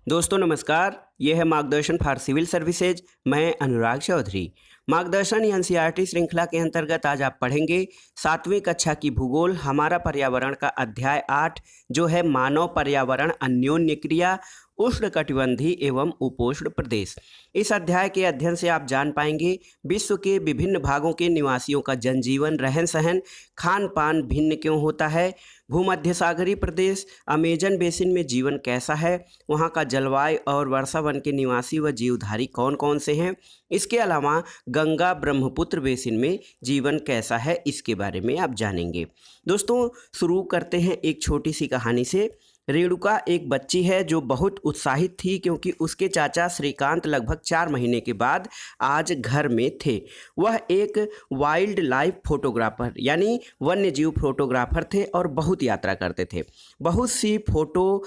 दोस्तों नमस्कार, ये है मार्गदर्शन फॉर सिविल सर्विसेज। मैं अनुराग चौधरी। मार्गदर्शन एनसीईआरटी श्रृंखला के अंतर्गत आज आप पढ़ेंगे 7वीं कक्षा की भूगोल हमारा पर्यावरण का अध्याय 8 जो है मानव पर्यावरण अन्योन्य क्रिया उष्णकटिबंधीय एवं उपोष्ण प्रदेश। इस अध्याय के अध्ययन से आप जान पाएंगे विश्व के विभिन्न भागों के निवासियों का जनजीवन, रहन सहन, खान पान भिन्न क्यों होता है, भूमध्य सागरीय प्रदेश अमेजन बेसिन में जीवन कैसा है, वहाँ का जलवायु और वर्षा वन के निवासी व जीवधारी कौन कौन से हैं। इसके अलावा गंगा ब्रह्मपुत्र बेसिन में जीवन कैसा है, इसके बारे में आप जानेंगे। दोस्तों शुरू करते हैं एक छोटी सी कहानी से। रेणुका एक बच्ची है जो बहुत उत्साहित थी क्योंकि उसके चाचा श्रीकांत लगभग 4 महीने के बाद आज घर में थे। वह एक वाइल्ड लाइफ फोटोग्राफर यानी वन्य जीव फोटोग्राफर थे और बहुत यात्रा करते थे। बहुत सी फ़ोटो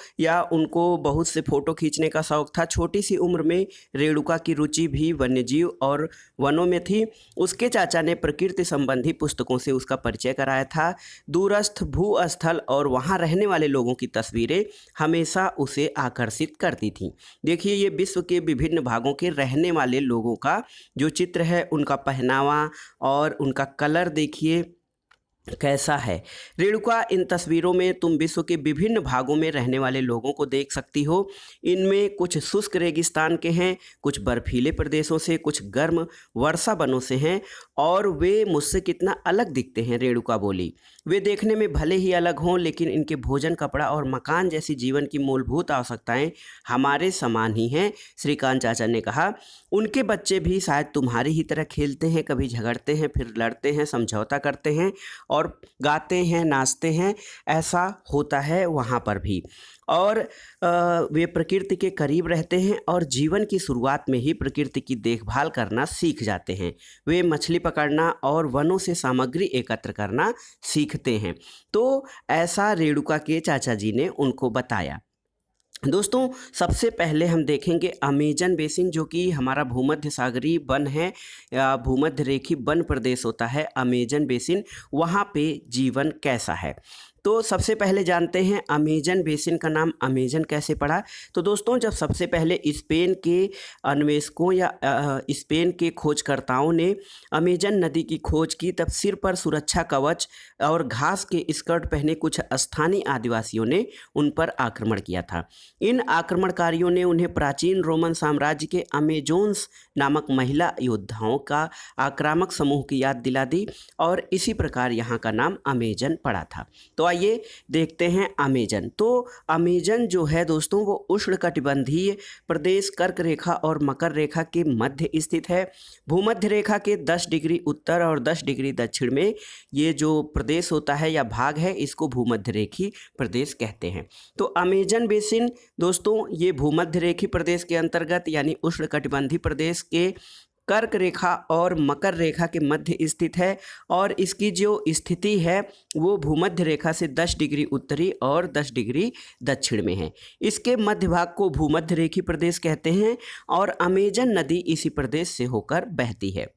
खींचने का शौक़ था। छोटी सी उम्र में रेणुका की रुचि भी वन्य जीव और वनों में थी। उसके चाचा ने प्रकृति संबंधी पुस्तकों से उसका परिचय कराया था। दूरस्थ भूस्थल और वहाँ रहने वाले लोगों की तस्वीरें हमेशा उसे आकर्षित करती थी। देखिए, ये विश्व के विभिन्न भागों के रहने वाले लोगों का जो चित्र है, उनका पहनावा और उनका कलर देखिए कैसा है। रेणुका, इन तस्वीरों में तुम विश्व के विभिन्न भागों में रहने वाले लोगों को देख सकती हो। इनमें कुछ शुष्क रेगिस्तान के हैं, कुछ बर्फीले प्रदेशों से, कुछ गर्म वर्षा वनों से हैं और वे मुझसे कितना अलग दिखते हैं। रेणुका बोली, वे देखने में भले ही अलग हों लेकिन इनके भोजन, कपड़ा और मकान जैसी जीवन की मूलभूत आवश्यकताएं हमारे समान ही हैं। श्रीकांत चाचा ने कहा, उनके बच्चे भी शायद तुम्हारी ही तरह खेलते हैं, कभी झगड़ते हैं, फिर लड़ते हैं, समझौता करते हैं और गाते हैं, नाचते हैं। ऐसा होता है वहाँ पर भी। और वे प्रकृति के करीब रहते हैं और जीवन की शुरुआत में ही प्रकृति की देखभाल करना सीख जाते हैं। वे मछली पकड़ना और वनों से सामग्री एकत्र करना सीखते हैं। तो ऐसा रेणुका के चाचा जी ने उनको बताया। दोस्तों सबसे पहले हम देखेंगे अमेजन बेसिन, जो कि हमारा भूमध्य सागरीय वन है या भूमध्य रेखीय वन प्रदेश होता है अमेजन बेसिन। वहाँ पे जीवन कैसा है, तो सबसे पहले जानते हैं अमेजन बेसिन का नाम अमेजन कैसे पड़ा। तो दोस्तों, जब सबसे पहले स्पेन के अन्वेषकों या स्पेन के खोजकर्ताओं ने अमेजन नदी की खोज की, तब सिर पर सुरक्षा कवच और घास के स्कर्ट पहने कुछ स्थानीय आदिवासियों ने उन पर आक्रमण किया था। इन आक्रमणकारियों ने उन्हें प्राचीन रोमन साम्राज्य के अमेजोन्स नामक महिला योद्धाओं का आक्रामक समूह की याद दिला दी और इसी प्रकार यहाँ का नाम अमेजन पड़ा था। तो आइए देखते हैं अमेजन। तो अमेजन जो है दोस्तों, वो उष्णकटिबंधीय प्रदेश कर्क रेखा और मकर रेखा के मध्य स्थित है। भूमध्य रेखा के 10 डिग्री उत्तर और 10 डिग्री दक्षिण में ये जो प्रदेश होता है या भाग है, इसको भूमध्य रेखीय प्रदेश कहते हैं। तो अमेजन बेसिन दोस्तों, ये भूमध्य रेखीय प्रदेश के अंतर्गत यानी उष्णकटिबंधीय प्रदेश के कर्क रेखा और मकर रेखा के मध्य स्थित है और इसकी जो स्थिति है वो भूमध्य रेखा से 10 डिग्री उत्तरी और 10 डिग्री दक्षिण में है। इसके मध्य भाग को भूमध्य रेखीय प्रदेश कहते हैं और अमेजन नदी इसी प्रदेश से होकर बहती है।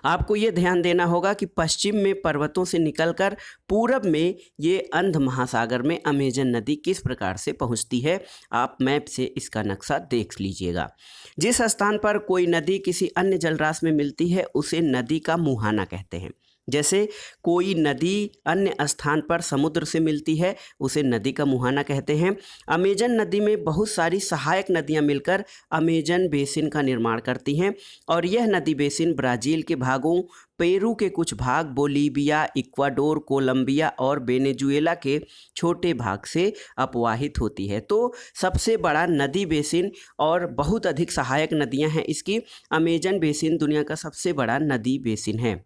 आपको ये ध्यान देना होगा कि पश्चिम में पर्वतों से निकलकर पूरब में ये अंध महासागर में अमेजन नदी किस प्रकार से पहुंचती है, आप मैप से इसका नक्शा देख लीजिएगा। जिस स्थान पर कोई नदी किसी अन्य जलराशि में मिलती है उसे नदी का मुहाना कहते हैं। जैसे कोई नदी अन्य स्थान पर समुद्र से मिलती है उसे नदी का मुहाना कहते हैं। अमेजन नदी में बहुत सारी सहायक नदियां मिलकर अमेजन बेसिन का निर्माण करती हैं और यह नदी बेसिन ब्राज़ील के भागों, पेरू के कुछ भाग, बोलीविया, इक्वाडोर, कोलंबिया और वेनेजुएला के छोटे भाग से अपवाहित होती है। तो सबसे बड़ा नदी बेसिन और बहुत अधिक सहायक नदियां हैं इसकी। अमेजन बेसिन दुनिया का सबसे बड़ा नदी बेसिन है।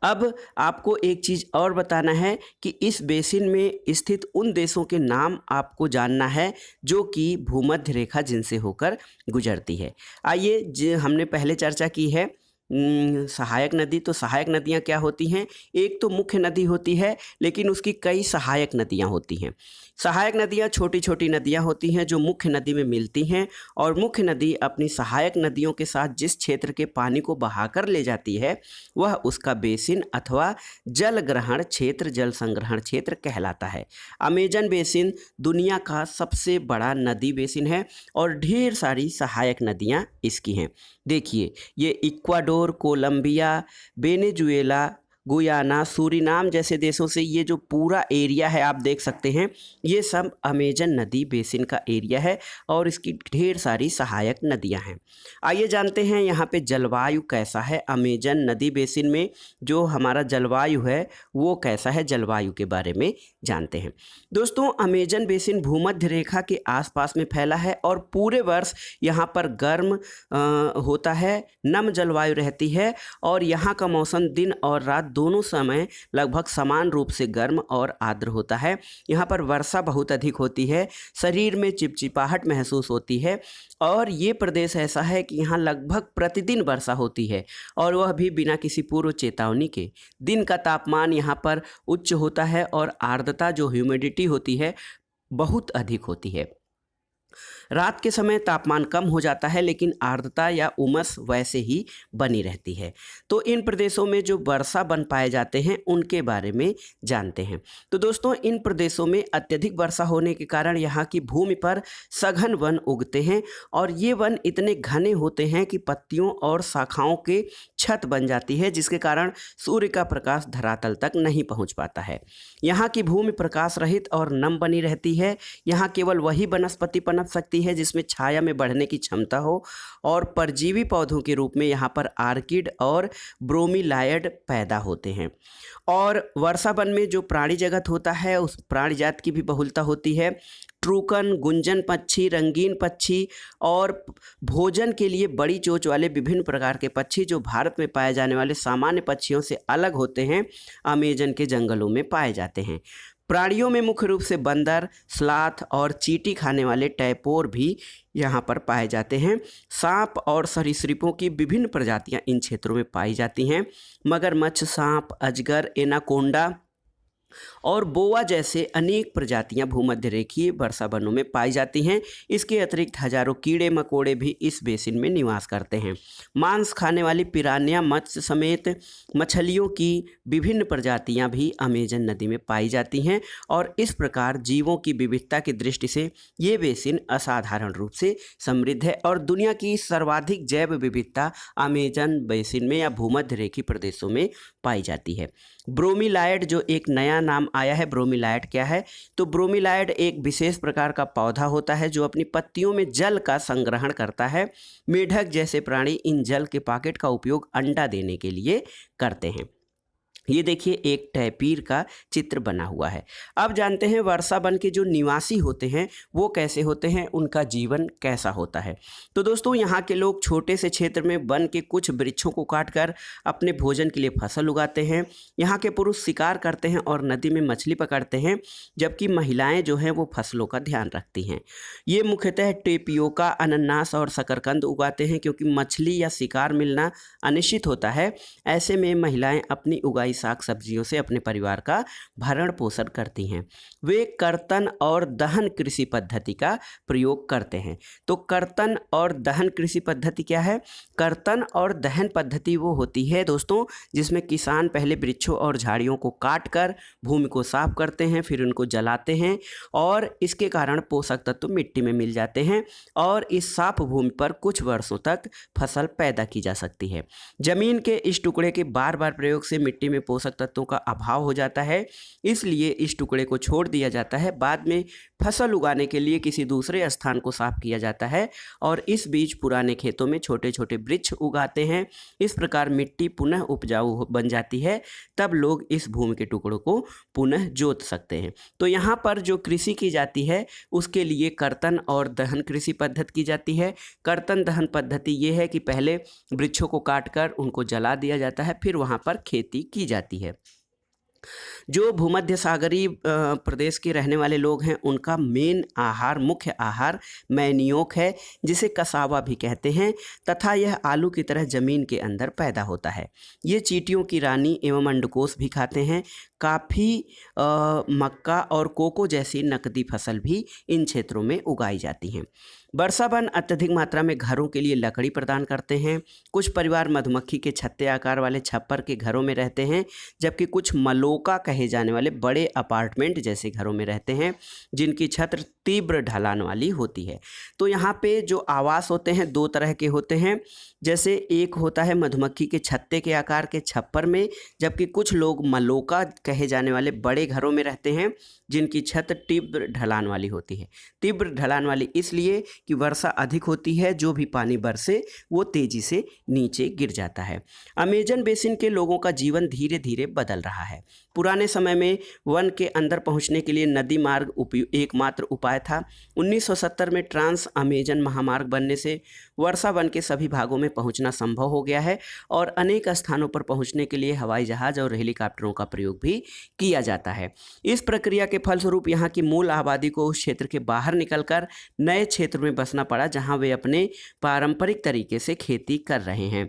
अब आपको एक चीज़ और बताना है कि इस बेसिन में स्थित उन देशों के नाम आपको जानना है जो कि भूमध्य रेखा जिनसे होकर गुजरती है। आइए, हमने पहले चर्चा की है सहायक नदी, तो सहायक नदियाँ क्या होती हैं? एक तो मुख्य नदी होती है, लेकिन उसकी कई सहायक नदियाँ होती हैं। सहायक नदियाँ छोटी छोटी नदियाँ होती हैं जो मुख्य नदी में मिलती हैं, और मुख्य नदी अपनी सहायक नदियों के साथ जिस क्षेत्र के पानी को बहाकर ले जाती है वह उसका बेसिन अथवा जल ग्रहण क्षेत्र, जल संग्रहण क्षेत्र कहलाता है। अमेजन बेसिन दुनिया का सबसे बड़ा नदी बेसिन है और ढेर सारी सहायक नदियाँ इसकी हैं। देखिए, ये Ecuador, Colombia, Venezuela, Guyana, Suriname जैसे देशों से ये जो पूरा एरिया है आप देख सकते हैं, ये सब अमेजन नदी बेसिन का एरिया है और इसकी ढेर सारी सहायक नदियां हैं। आइए जानते हैं यहाँ पे जलवायु कैसा है अमेजन नदी बेसिन में। जो हमारा जलवायु है वो कैसा है, जलवायु के बारे में जानते हैं। दोस्तों, अमेजन बेसिन भूमध्य रेखा के आसपास में फैला है और पूरे वर्ष यहाँ पर गर्म होता है, नम जलवायु रहती है और यहाँ का मौसम दिन और रात दोनों समय लगभग समान रूप से गर्म और आर्द्र होता है। यहाँ पर वर्षा बहुत अधिक होती है, शरीर में चिपचिपाहट महसूस होती है और ये प्रदेश ऐसा है कि यहाँ लगभग प्रतिदिन वर्षा होती है और वह भी बिना किसी पूर्व चेतावनी के। दिन का तापमान यहाँ पर उच्च होता है और आर्द्रता जो ह्यूमिडिटी होती है बहुत अधिक होती है। रात के समय तापमान कम हो जाता है लेकिन आर्द्रता या उमस वैसे ही बनी रहती है। तो इन प्रदेशों में जो वर्षा वन पाए जाते हैं उनके बारे में जानते हैं। तो दोस्तों, इन प्रदेशों में अत्यधिक वर्षा होने के कारण यहाँ की भूमि पर सघन वन उगते हैं और ये वन इतने घने होते हैं कि पत्तियों और शाखाओं के छत बन जाती है, जिसके कारण सूर्य का प्रकाश धरातल तक नहीं पहुँच पाता है। यहाँ की भूमि प्रकाश रहित और नम बनी रहती है। यहाँ केवल वही वनस्पति पनप सकती है जिसमें छाया में बढ़ने की क्षमता हो और परजीवी पौधों के रूप में यहाँ पर आर्किड और ब्रोमीलायड पैदा होते हैं। और वर्षा वन में जो प्राणी जगत होता है उस प्राणी जात की भी बहुलता होती है। ट्रूकन, गुंजन पक्षी, रंगीन पक्षी और भोजन के लिए बड़ी चोंच वाले विभिन्न प्रकार के पक्षी जो भारत में पाए जाने वाले सामान्य पक्षियों से अलग होते हैं, अमेजन के जंगलों में पाए जाते हैं। प्राणियों में मुख्य रूप से बंदर, स्लाथ और चींटी खाने वाले टैपोर भी यहाँ पर पाए जाते हैं। सांप और सरीसृपों की विभिन्न प्रजातियाँ इन क्षेत्रों में पाई जाती हैं। मगरमच्छ, सांप, अजगर, एनाकोंडा और बोआ जैसे अनेक प्रजातियां भूमध्य रेखीय वर्षा वनों में पाई जाती हैं। इसके अतिरिक्त हजारों कीड़े मकोड़े भी इस बेसिन में निवास करते हैं। मांस खाने वाली पिरान्या, मत्स्य समेत मछलियों की विभिन्न प्रजातियां भी अमेजन नदी में पाई जाती हैं और इस प्रकार जीवों की विविधता की दृष्टि से ये बेसिन असाधारण रूप से समृद्ध है और दुनिया की सर्वाधिक जैव विविधता अमेजन बेसिन में या भूमध्य रेखीय प्रदेशों में पाई जाती है। ब्रोमीलायड जो एक नया नाम आया है, ब्रोमीलायड क्या है? तो ब्रोमीलायड एक विशेष प्रकार का पौधा होता है जो अपनी पत्तियों में जल का संग्रहण करता है। मेढक जैसे प्राणी इन जल के पॉकेट का उपयोग अंडा देने के लिए करते हैं। ये देखिए एक टैपीर का चित्र बना हुआ है। अब जानते हैं वर्षा वन के जो निवासी होते हैं वो कैसे होते हैं, उनका जीवन कैसा होता है। तो दोस्तों, यहाँ के लोग छोटे से क्षेत्र में वन के कुछ वृक्षों को काटकर अपने भोजन के लिए फसल उगाते हैं। यहाँ के पुरुष शिकार करते हैं और नदी में मछली पकड़ते हैं, जबकि महिलाएं जो हैं वो फसलों का ध्यान रखती हैं। ये मुख्यतः टेपियोका, अनन्नास और शकरकंद उगाते हैं क्योंकि मछली या शिकार मिलना अनिश्चित होता है। ऐसे में महिलाएं अपनी उगाई साग सब्जियों से अपने परिवार का भरण पोषण करती हैं। वे कर्तन और दहन कृषि पद्धति का प्रयोग करते हैं। तो कर्तन और दहन कृषि पद्धति क्या है? कर्तन और दहन पद्धति वो होती है दोस्तों जिसमें किसान पहले वृक्षों और झाड़ियों को काटकर भूमि को साफ करते हैं, फिर उनको जलाते हैं और इसके कारण पोषक तत्व मिट्टी में मिल जाते हैं और इस साफ भूमि पर कुछ वर्षों तक फसल पैदा की जा सकती है। जमीन के इस टुकड़े के बार बार प्रयोग से मिट्टी में पोषक तत्वों का अभाव हो जाता है, इसलिए इस टुकड़े को छोड़ दिया जाता है। बाद में फसल उगाने के लिए किसी दूसरे स्थान को साफ किया जाता है और इस बीच पुराने खेतों में छोटे छोटे वृक्ष उगाते हैं। इस प्रकार मिट्टी पुनः उपजाऊ बन जाती है, तब लोग इस भूमि के टुकड़ों को पुनः जोत सकते हैं। तो यहाँ पर जो कृषि की जाती है उसके लिए कर्तन और दहन कृषि पद्धति की जाती है। कर्तन दहन पद्धति ये है कि पहले वृक्षों को काटकर उनको जला दिया जाता है, फिर वहाँ पर खेती की जाती है। जो भूमध्य सागरीय प्रदेश के रहने वाले लोग हैं उनका मेन आहार, मुख्य आहार मैनियोक है, जिसे कसावा भी कहते हैं, तथा यह आलू की तरह ज़मीन के अंदर पैदा होता है। ये चींटियों की रानी एवं अंडकोष भी खाते हैं। काफ़ी मक्का और कोको जैसी नकदी फसल भी इन क्षेत्रों में उगाई जाती हैं। वर्षा वन अत्यधिक मात्रा में घरों के लिए लकड़ी प्रदान करते हैं। कुछ परिवार मधुमक्खी के छत्ते आकार वाले छप्पर के घरों में रहते हैं, जबकि कुछ मलोका कहे जाने वाले बड़े अपार्टमेंट जैसे घरों में रहते हैं, जिनकी छत तीव्र ढलान वाली होती है। तो यहाँ पे जो आवास होते हैं दो तरह के होते हैं। जैसे एक होता है मधुमक्खी के छत्ते के आकार के छप्पर में, जबकि कुछ लोग मलोका कहे जाने वाले बड़े घरों में रहते हैं, जिनकी छत तीव्र ढलान वाली होती है। तीव्र ढलान वाली इसलिए कि वर्षा अधिक होती है, जो भी पानी बरसे वो तेज़ी से नीचे गिर जाता है। अमेजन बेसिन के लोगों का जीवन धीरे धीरे बदल रहा है। पुराने समय में वन के अंदर पहुंचने के लिए नदी मार्ग एकमात्र उपाय था। 1970 में ट्रांस अमेजन महामार्ग बनने से वर्षा वन के सभी भागों में पहुंचना संभव हो गया है और अनेक स्थानों पर पहुंचने के लिए हवाई जहाज़ और हेलीकॉप्टरों का प्रयोग भी किया जाता है। इस प्रक्रिया के फलस्वरूप यहाँ की मूल आबादी को उस क्षेत्र के बाहर निकलकर नए क्षेत्र में बसना पड़ा, जहाँ वे अपने पारंपरिक तरीके से खेती कर रहे हैं।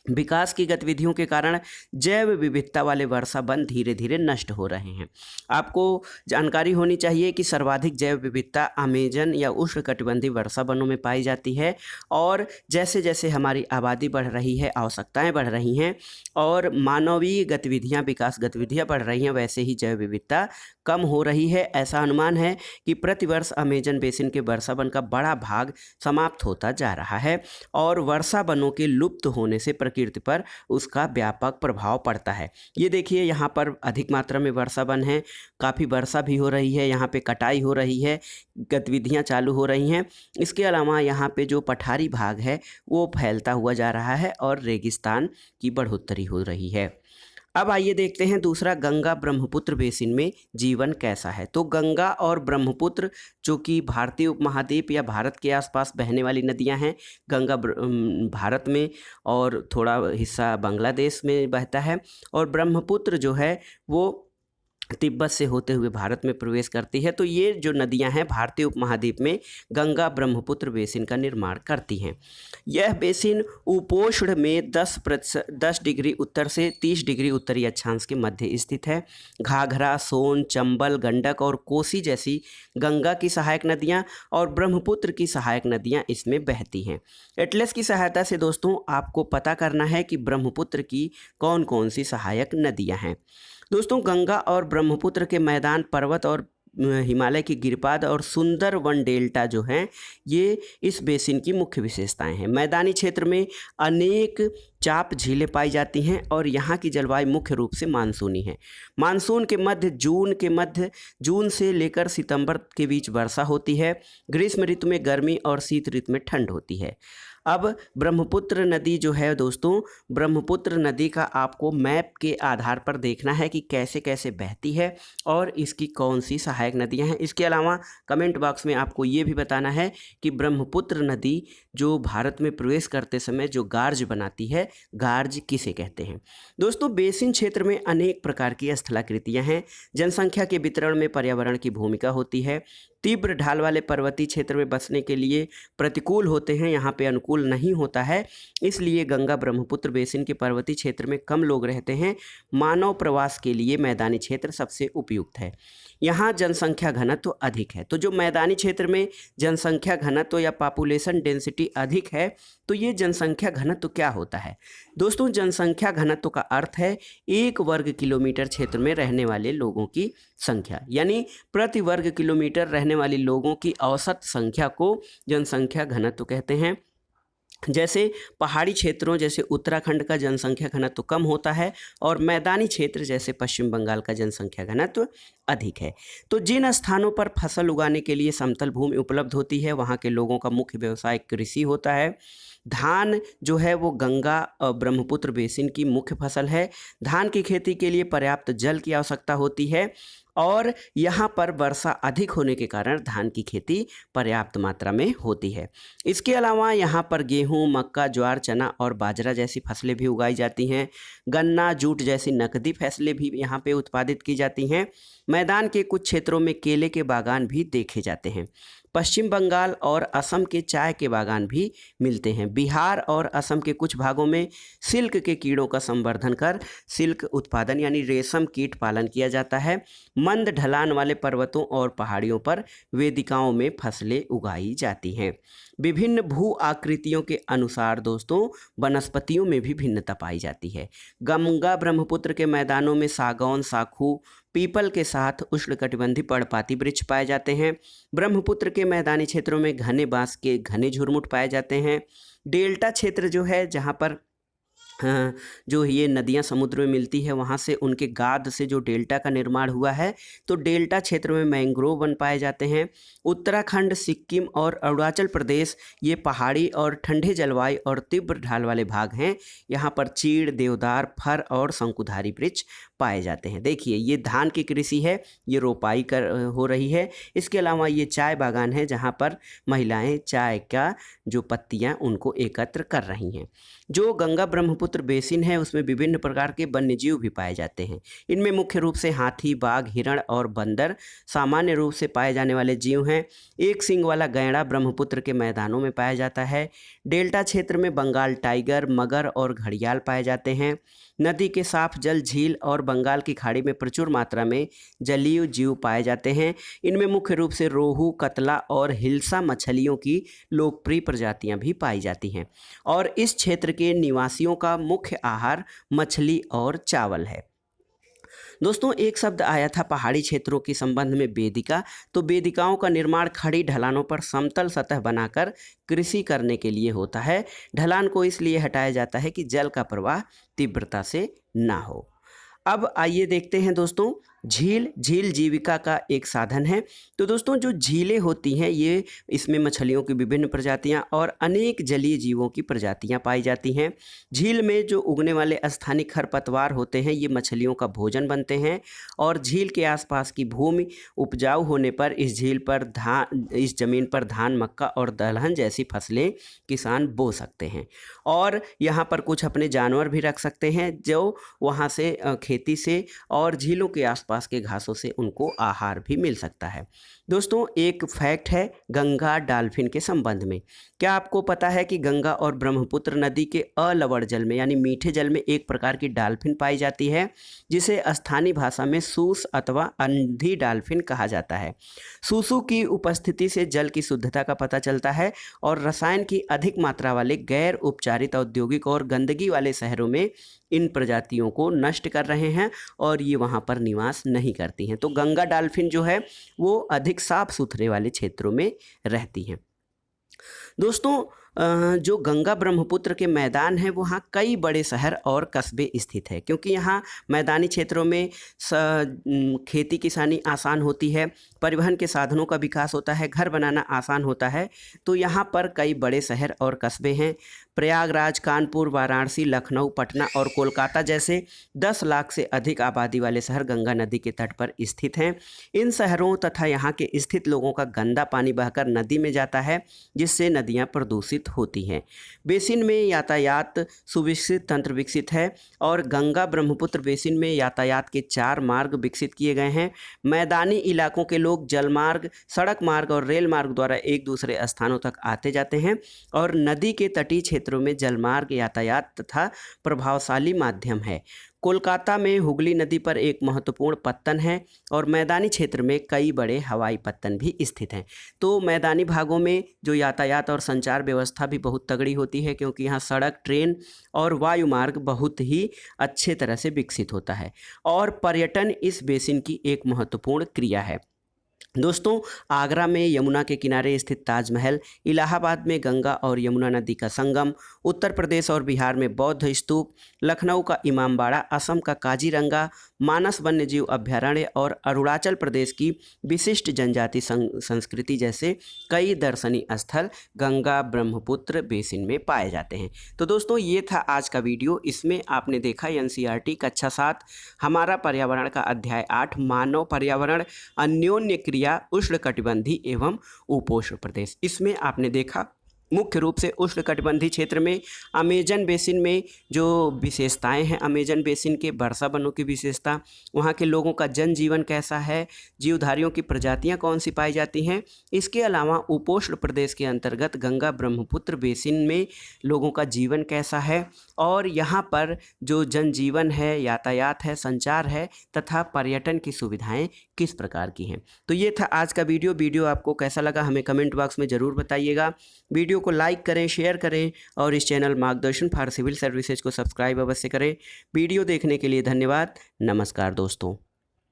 विकास की गतिविधियों के कारण जैव विविधता वाले वर्षा वन धीरे धीरे नष्ट हो रहे हैं। आपको जानकारी होनी चाहिए कि सर्वाधिक जैव विविधता अमेजन या उष्णकटिबंधीय वर्षा वनों में पाई जाती है, और जैसे जैसे हमारी आबादी बढ़ रही है, आवश्यकताएं बढ़ रही हैं और मानवीय गतिविधियां, विकास गतिविधियां बढ़ रही हैं, वैसे ही जैव विविधता कम हो रही है। ऐसा अनुमान है कि प्रतिवर्ष अमेजन बेसिन के वर्षा वन का बड़ा भाग समाप्त होता जा रहा है और वर्षा वनों के लुप्त होने से प्रकृति पर उसका व्यापक प्रभाव पड़ता है। ये देखिए, यहाँ पर अधिक मात्रा में वर्षा वन है, काफ़ी वर्षा भी हो रही है, यहाँ पे कटाई हो रही है, गतिविधियाँ चालू हो रही हैं। इसके अलावा यहाँ पे जो पठारी भाग है वो फैलता हुआ जा रहा है और रेगिस्तान की बढ़ोतरी हो रही है। अब आइए देखते हैं दूसरा, गंगा ब्रह्मपुत्र बेसिन में जीवन कैसा है। तो गंगा और ब्रह्मपुत्र जो कि भारतीय उपमहाद्वीप या भारत के आसपास बहने वाली नदियां हैं। गंगा भारत में और थोड़ा हिस्सा बांग्लादेश में बहता है, और ब्रह्मपुत्र जो है वो तिब्बत से होते हुए भारत में प्रवेश करती है। तो ये जो नदियां हैं भारतीय उपमहाद्वीप में गंगा ब्रह्मपुत्र बेसिन का निर्माण करती हैं। यह बेसिन उपोष्ण में 10 डिग्री उत्तर से 30 डिग्री उत्तरी अक्षांश के मध्य स्थित है। घाघरा, सोन, चंबल, गंडक और कोसी जैसी गंगा की सहायक नदियां और ब्रह्मपुत्र की सहायक नदियां इसमें बहती हैं। एटलस की सहायता से दोस्तों आपको पता करना है कि ब्रह्मपुत्र की कौन कौन सी सहायक नदियां हैं। दोस्तों, गंगा और ब्रह्मपुत्र के मैदान, पर्वत और हिमालय की गिरिपाद और सुंदर वन डेल्टा जो हैं, ये इस बेसिन की मुख्य विशेषताएं हैं। मैदानी क्षेत्र में अनेक चाप झीलें पाई जाती हैं और यहाँ की जलवायु मुख्य रूप से मानसूनी है। मानसून के मध्य जून से लेकर सितंबर के बीच वर्षा होती है। ग्रीष्म ऋतु में गर्मी और शीत ऋतु में ठंड होती है। अब ब्रह्मपुत्र नदी जो है दोस्तों, ब्रह्मपुत्र नदी का आपको मैप के आधार पर देखना है कि कैसे कैसे बहती है और इसकी कौन सी सहायक नदियां हैं। इसके अलावा कमेंट बॉक्स में आपको ये भी बताना है कि ब्रह्मपुत्र नदी जो भारत में प्रवेश करते समय जो गार्ज बनाती है, गार्ज किसे कहते हैं। दोस्तों, बेसिन क्षेत्र में अनेक प्रकार की स्थलाकृतियाँ हैं। जनसंख्या के वितरण में पर्यावरण की भूमिका होती है। तीव्र ढाल वाले पर्वतीय क्षेत्र में बसने के लिए प्रतिकूल होते हैं, यहाँ पे अनुकूल नहीं होता है। इसलिए गंगा ब्रह्मपुत्र बेसिन के पर्वतीय क्षेत्र में कम लोग रहते हैं। मानव प्रवास के लिए मैदानी क्षेत्र सबसे उपयुक्त है। यहाँ जनसंख्या घनत्व अधिक है। तो जो मैदानी क्षेत्र में जनसंख्या घनत्व या पॉपुलेशन डेंसिटी अधिक है, तो ये जनसंख्या घनत्व क्या होता है दोस्तों? जनसंख्या घनत्व का अर्थ है 1 वर्ग किलोमीटर क्षेत्र में रहने वाले लोगों की संख्या, यानी प्रति वर्ग किलोमीटर रहने वाले लोगों की औसत संख्या को जनसंख्या घनत्व कहते हैं। जैसे पहाड़ी क्षेत्रों जैसे उत्तराखंड का जनसंख्या घनत्व कम होता है और मैदानी क्षेत्र जैसे पश्चिम बंगाल का जनसंख्या घनत्व अधिक है। तो जिन स्थानों पर फसल उगाने के लिए समतल भूमि उपलब्ध होती है, वहाँ के लोगों का मुख्य व्यवसाय कृषि होता है। धान जो है वो गंगा और ब्रह्मपुत्र बेसिन की मुख्य फसल है। धान की खेती के लिए पर्याप्त जल की आवश्यकता होती है और यहाँ पर वर्षा अधिक होने के कारण धान की खेती पर्याप्त मात्रा में होती है। इसके अलावा यहाँ पर गेहूँ, मक्का, ज्वार, चना और बाजरा जैसी फसलें भी उगाई जाती हैं। गन्ना, जूट जैसी नकदी फसलें भी यहाँ पे उत्पादित की जाती हैं। मैदान के कुछ क्षेत्रों में केले के बागान भी देखे जाते हैं। पश्चिम बंगाल और असम के चाय के बागान भी मिलते हैं। बिहार और असम के कुछ भागों में सिल्क के कीड़ों का संवर्धन कर सिल्क उत्पादन यानी रेशम कीट पालन किया जाता है। मंद ढलान वाले पर्वतों और पहाड़ियों पर वेदिकाओं में फसलें उगाई जाती हैं। विभिन्न भू आकृतियों के अनुसार दोस्तों वनस्पतियों में भी भिन्नता पाई जाती है। गंगा ब्रह्मपुत्र के मैदानों में सागौन, साखू, पीपल के साथ उष्णकटिबंधीय पर्णपाती वृक्ष पाए जाते हैं। ब्रह्मपुत्र के मैदानी क्षेत्रों में घने बांस के घने झुरमुट पाए जाते हैं। डेल्टा क्षेत्र जो है जहाँ पर जो ये नदियाँ समुद्र में मिलती है वहाँ से उनके गाद से जो डेल्टा का निर्माण हुआ है, तो डेल्टा क्षेत्र में मैंग्रोव वन पाए जाते हैं। उत्तराखंड, सिक्किम और अरुणाचल प्रदेश ये पहाड़ी और ठंडे जलवायु और तीव्र ढाल वाले भाग हैं। यहाँ पर चीड़, देवदार, फर और शंकुधारी वृक्ष पाए जाते हैं। देखिए ये धान की कृषि है, ये रोपाई हो रही है। इसके अलावा ये चाय बागान है जहाँ पर महिलाएं चाय का जो पत्तियाँ उनको एकत्र कर रही हैं। जो गंगा ब्रह्मपुत्र बेसिन है उसमें विभिन्न प्रकार के वन्यजीव भी पाए जाते हैं। इनमें मुख्य रूप से हाथी, बाघ, हिरण और बंदर सामान्य रूप से पाए जाने वाले जीव हैं। एक सींग वाला गैंडा ब्रह्मपुत्र के मैदानों में पाया जाता है। डेल्टा क्षेत्र में बंगाल टाइगर, मगर और घड़ियाल पाए जाते हैं। नदी के साफ जल, झील और बंगाल की खाड़ी में प्रचुर मात्रा में जलीय जीव पाए जाते हैं। इनमें मुख्य रूप से रोहू, कतला और हिल्सा मछलियों की लोकप्रिय प्रजातियां भी पाई जाती हैं। और इस क्षेत्र के निवासियों का मुख्य आहार मछली और चावल है। दोस्तों एक शब्द आया था पहाड़ी क्षेत्रों के संबंध में वेदिका, तो वेदिकाओं का निर्माण खड़ी ढलानों पर समतल सतह बनाकर कृषि करने के लिए होता है। ढलान को इसलिए हटाया जाता है कि जल का प्रवाह तीव्रता से ना हो। अब आइए देखते हैं दोस्तों झील जीविका का एक साधन है। तो दोस्तों जो झीलें होती हैं ये इसमें मछलियों की विभिन्न प्रजातियां और अनेक जलीय जीवों की प्रजातियां पाई जाती हैं। झील में जो उगने वाले स्थानीय खरपतवार होते हैं ये मछलियों का भोजन बनते हैं। और झील के आसपास की भूमि उपजाऊ होने पर इस ज़मीन पर धान, मक्का और दलहन जैसी फसलें किसान बो सकते हैं। और यहाँ पर कुछ अपने जानवर भी रख सकते हैं जो वहाँ से खेती से और झीलों के आसपास के घासों से उनको आहार भी मिल सकता है। दोस्तों एक फैक्ट है गंगा डॉल्फिन के संबंध में। क्या आपको पता है कि गंगा और ब्रह्मपुत्र नदी के अलवण जल में यानी मीठे जल में एक प्रकार की डॉल्फिन पाई जाती है जिसे स्थानीय भाषा में सूस अथवा अंधी डॉल्फिन कहा जाता है। सूसू की उपस्थिति से जल की शुद्धता का पता चलता है और रसायन की अधिक मात्रा वाले गैर उपचारित औद्योगिक और गंदगी वाले शहरों में इन प्रजातियों को नष्ट कर रहे हैं और ये वहाँ पर निवास नहीं करती हैं। तो गंगा डॉल्फिन जो है वो अधिक साफ सुथरे वाले क्षेत्रों में रहती हैं। दोस्तों जो गंगा ब्रह्मपुत्र के मैदान हैं वहाँ कई बड़े शहर और कस्बे स्थित है क्योंकि यहाँ मैदानी क्षेत्रों में खेती किसानी आसान होती है, परिवहन के साधनों का विकास होता है, घर बनाना आसान होता है। तो यहाँ पर कई बड़े शहर और कस्बे हैं। प्रयागराज, कानपुर, वाराणसी, लखनऊ, पटना और कोलकाता जैसे 10 लाख से अधिक आबादी वाले शहर गंगा नदी के तट पर स्थित हैं। इन शहरों तथा यहाँ के स्थित लोगों का गंदा पानी बहकर नदी में जाता है जिससे नदियाँ प्रदूषित होती हैं। बेसिन में यातायात सुविकसित तंत्र विकसित है और गंगा ब्रह्मपुत्र बेसिन में यातायात के 4 मार्ग विकसित किए गए हैं। मैदानी इलाकों के लोग जलमार्ग, सड़क मार्ग और रेल मार्ग द्वारा एक दूसरे स्थानों तक आते जाते हैं और नदी के तटीय क्षेत्रों में जलमार्ग यातायात तथा प्रभावशाली माध्यम है। कोलकाता में हुगली नदी पर एक महत्वपूर्ण पत्तन है और मैदानी क्षेत्र में कई बड़े हवाई पत्तन भी स्थित हैं। तो मैदानी भागों में जो यातायात और संचार व्यवस्था भी बहुत तगड़ी होती है क्योंकि यहाँ सड़क, ट्रेन और वायु मार्ग बहुत ही अच्छे तरह से विकसित होता है। और पर्यटन इस बेसिन की एक महत्वपूर्ण क्रिया है। दोस्तों, आगरा में यमुना के किनारे स्थित ताजमहल, इलाहाबाद में गंगा और यमुना नदी का संगम, उत्तर प्रदेश और बिहार में बौद्ध स्तूप, लखनऊ का इमामबाड़ा, असम का काजीरंगा, मानस वन्यजीव अभयारण्य और अरुणाचल प्रदेश की विशिष्ट जनजाति संस्कृति जैसे कई दर्शनीय स्थल गंगा ब्रह्मपुत्र बेसिन में पाए जाते हैं। तो दोस्तों, ये था आज का वीडियो। इसमें आपने देखा एनसीईआरटी कक्षा 7 हमारा पर्यावरण का अध्याय 8 मानव पर्यावरण अन्योन्य क्रिया उष्णकटिबंधी एवं उपोष्ण प्रदेश। इसमें आपने देखा मुख्य रूप से उष्णकटिबंधीय क्षेत्र में अमेजन बेसिन में जो विशेषताएं हैं, अमेजन बेसिन के वर्षा वनों की विशेषता, वहाँ के लोगों का जनजीवन कैसा है, जीवधारियों की प्रजातियां कौन सी पाई जाती हैं। इसके अलावा उपोष्ण प्रदेश के अंतर्गत गंगा ब्रह्मपुत्र बेसिन में लोगों का जीवन कैसा है और यहाँ पर जो जनजीवन है, यातायात है, संचार है तथा पर्यटन की सुविधाएं किस प्रकार की हैं। तो ये था आज का वीडियो आपको कैसा लगा हमें कमेंट बॉक्स में ज़रूर बताइएगा। वीडियो को लाइक करें, शेयर करें और इस चैनल मार्गदर्शन फॉर सिविल सर्विसेज को सब्सक्राइब अवश्य करें। वीडियो देखने के लिए धन्यवाद। नमस्कार दोस्तों।